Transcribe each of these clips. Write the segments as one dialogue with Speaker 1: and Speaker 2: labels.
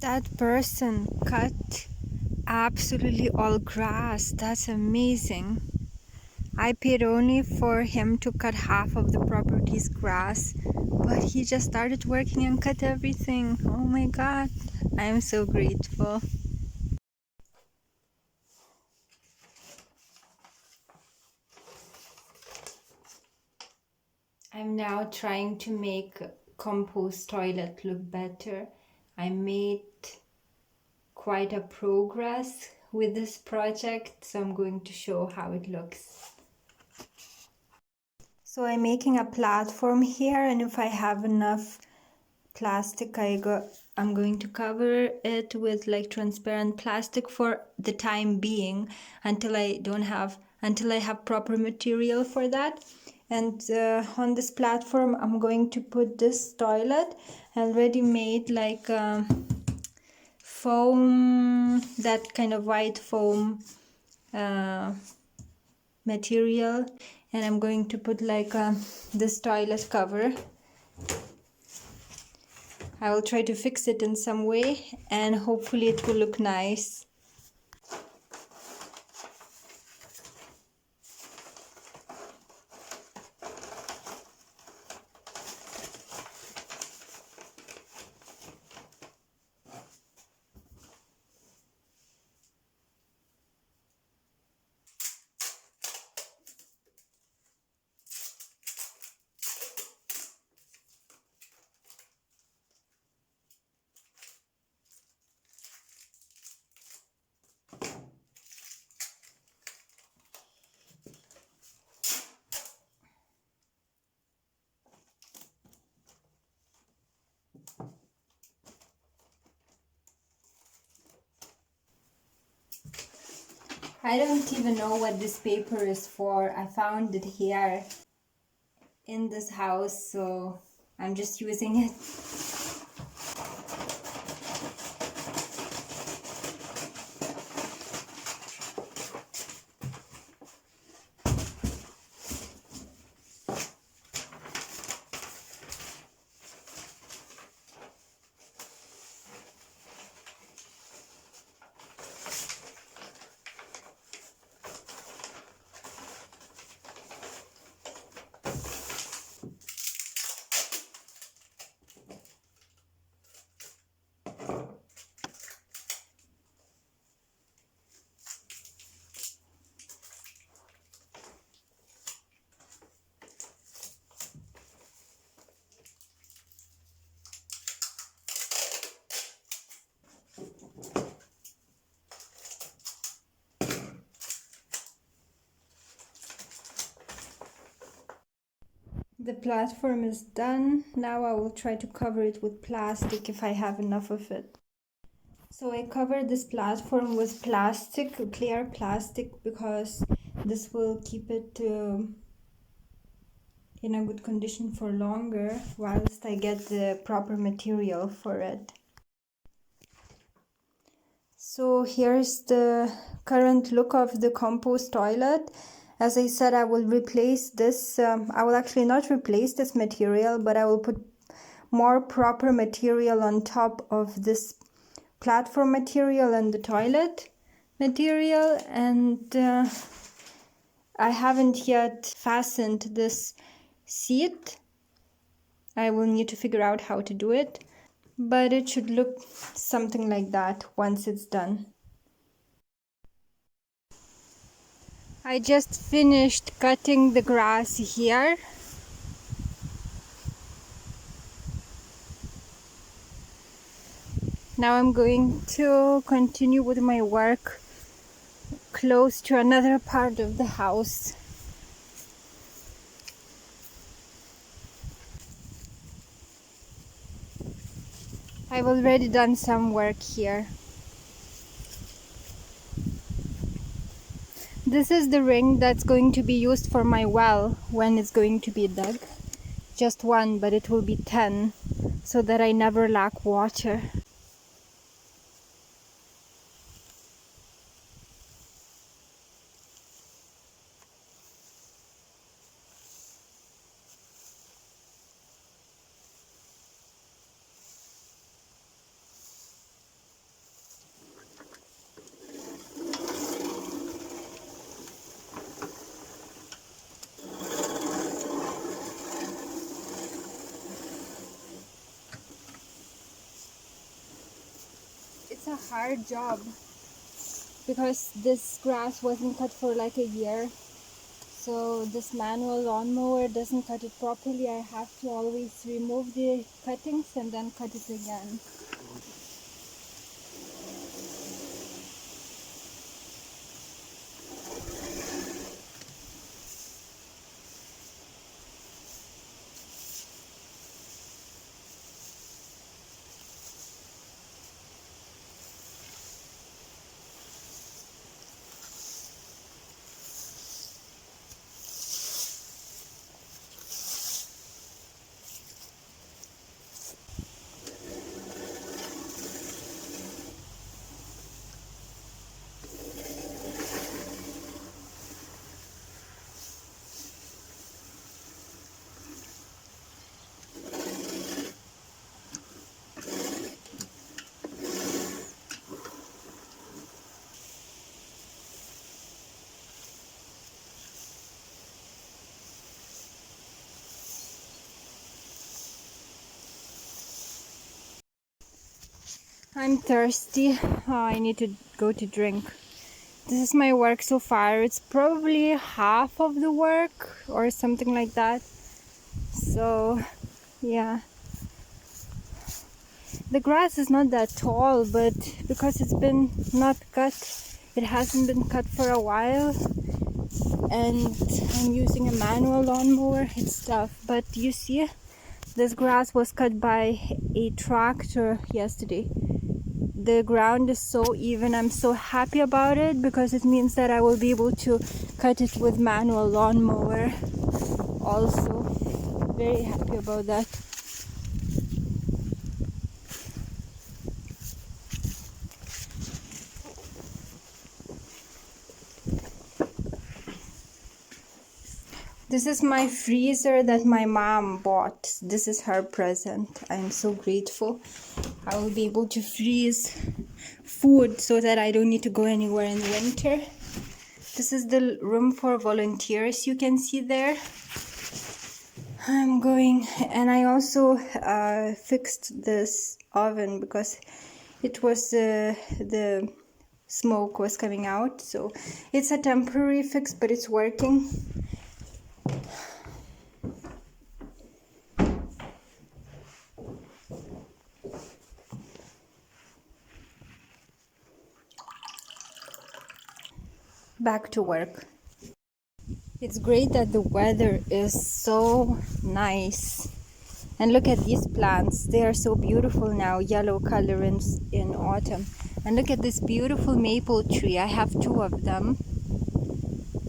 Speaker 1: That person cut absolutely all grass. That's amazing. I paid only for him to cut half of the property's grass, but he just started working and cut everything. Oh my god, I am so grateful. I'm now trying to make compost toilet look better. I made quite a progress with this project, so I'm going to show how it looks. So I'm making a platform here, and if I have enough plastic, I'm going to cover it with like transparent plastic for the time being until I have proper material for that. And on this platform, I'm going to put this toilet already made like foam, that kind of white foam uh, material, and I'm going to put like this toilet cover. I will try to fix it in some way and hopefully it will look nice. I don't even know what this paper is for. I found it here in this house, so I'm just using it. The platform is done. Now I will try to cover it with plastic if I have enough of it. So I covered this platform with plastic, clear plastic, because this will keep it in a good condition for longer whilst I get the proper material for it. So here's the current look of the compost toilet. As I said, I will replace this. I will actually not replace this material, but I will put more proper material on top of this platform material and the toilet material. And I haven't yet fastened this seat. I will need to figure out how to do it, but it should look something like that once it's done. I just finished cutting the grass here. Now I'm going to continue with my work close to another part of the house. I've already done some work here. This is the ring that's going to be used for my well when it's going to be dug. Just one, but it will be 10, so that I never lack water. a hard job because this grass wasn't cut for like a year. So this manual lawnmower doesn't cut it properly. I have to always remove the cuttings and then cut it again. I'm thirsty. Oh, I need to go to drink. This is my work so far. It's probably half of the work or something like that. So, yeah. The grass is not that tall, but because it's been not cut, it hasn't been cut for a while. And I'm using a manual lawnmower. It's tough. But you see, this grass was cut by a tractor yesterday. The ground is so even. I'm so happy about it because it means that I will be able to cut it with manual lawnmower also. Very happy about that. This is my freezer that my mom bought. This is her present. I'm so grateful. I will be able to freeze food so that I don't need to go anywhere in winter. This is the room for volunteers, you can see there. I'm going, and I also fixed this oven because it was the smoke was coming out. So it's a temporary fix, but it's working. Back to work. It's great that the weather is so nice. And look at these plants. They are so beautiful now, yellow color in autumn. And look at this beautiful maple tree. I have two of them.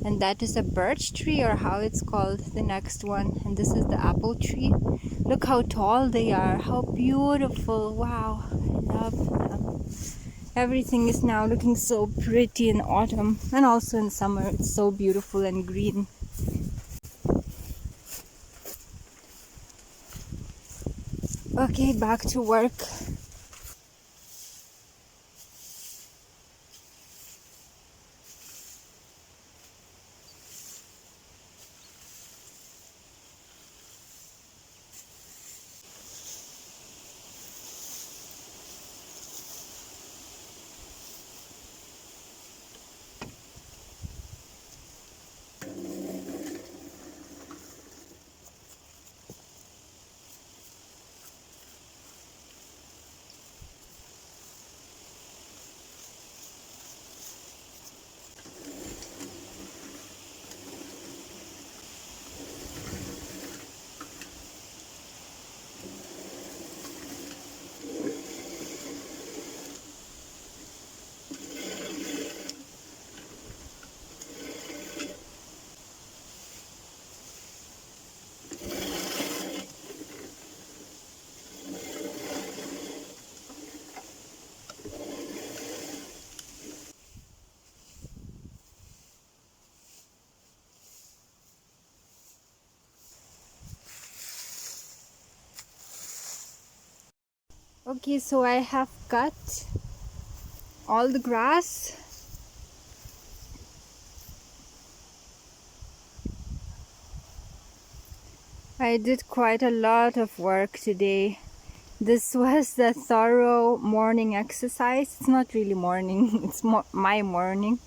Speaker 1: And that is a birch tree, or how it's called, the next one. And this is the apple tree. Look how tall they are. How beautiful. Wow. I love them. Everything is now looking so pretty in autumn and also in summer. It's so beautiful and green. Okay, back to work. Okay, so I have cut all the grass. I did quite a lot of work today. This was the thorough morning exercise. It's not really morning, it's my morning.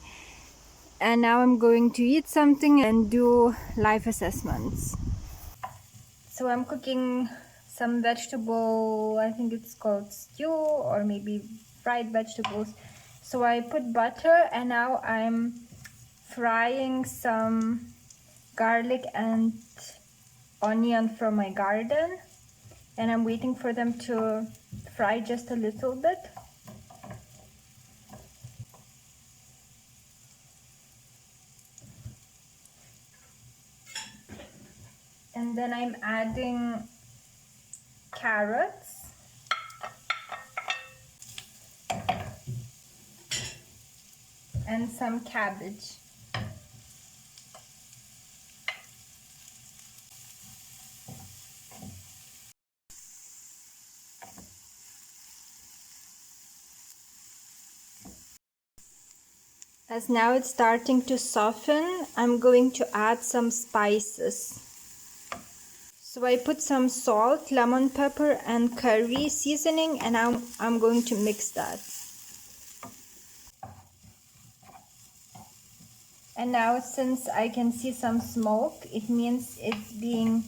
Speaker 1: And now I'm going to eat something and do life assessments. So I'm cooking some vegetable, I think it's called stew or maybe fried vegetables. So I put butter and now I'm frying some garlic and onion from my garden, and I'm waiting for them to fry just a little bit. And then I'm adding carrots and some cabbage. As now it's starting to soften, I'm going to add some spices. So I put some salt, lemon pepper and curry seasoning, and I'm going to mix that. And now since I can see some smoke, it means it's being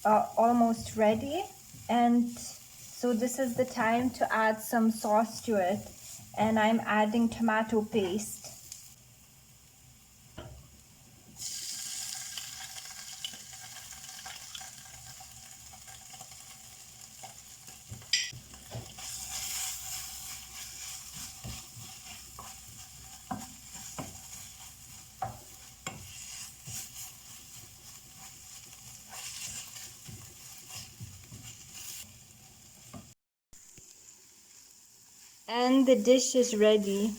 Speaker 1: almost ready. And so this is the time to add some sauce to it. And I'm adding tomato paste. And the dish is ready.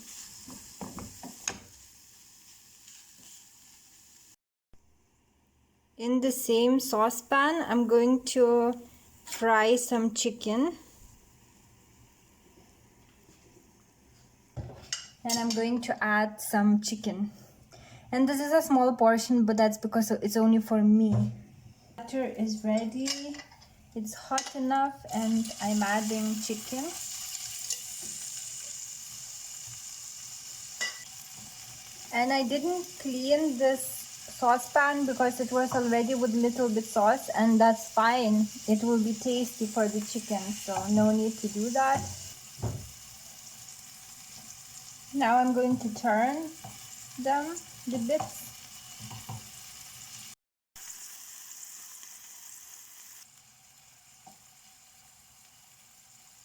Speaker 1: In the same saucepan, I'm going to fry some chicken. And I'm going to add some chicken. And this is a small portion, but that's because it's only for me. Butter is ready. It's hot enough, and I'm adding chicken. And I didn't clean this saucepan because it was already with little bit sauce, and that's fine. It will be tasty for the chicken, so no need to do that. Now I'm going to turn them, the bits.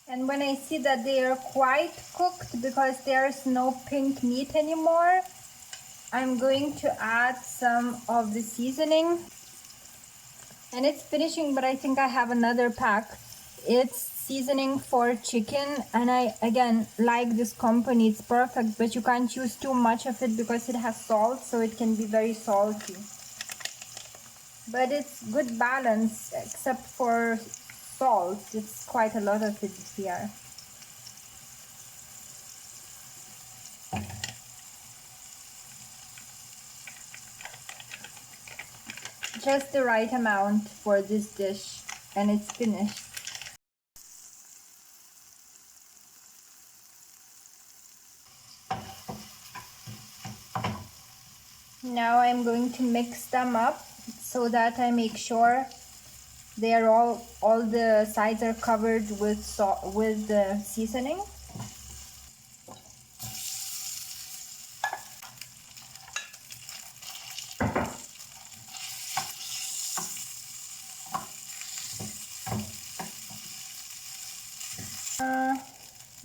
Speaker 1: And when I see that they are quite cooked because there's no pink meat anymore, I'm going to add some of the seasoning. And it's finishing, but I think I have another pack. It's seasoning for chicken, and I again like this company. It's perfect, but you can't use too much of it because it has salt, so it can be very salty. But it's good balance, except for salt. It's quite a lot of it here. Just the right amount for this dish, and it's finished. Now I'm going to mix them up so that I make sure they are all the sides are covered with the seasoning.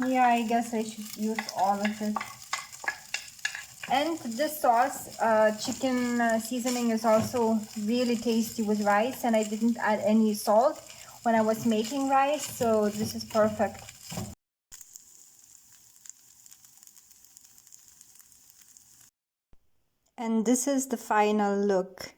Speaker 1: Yeah, I guess I should use all of it. And this sauce, chicken seasoning, is also really tasty with rice, and I didn't add any salt when I was making rice, so this is perfect. And this is the final look.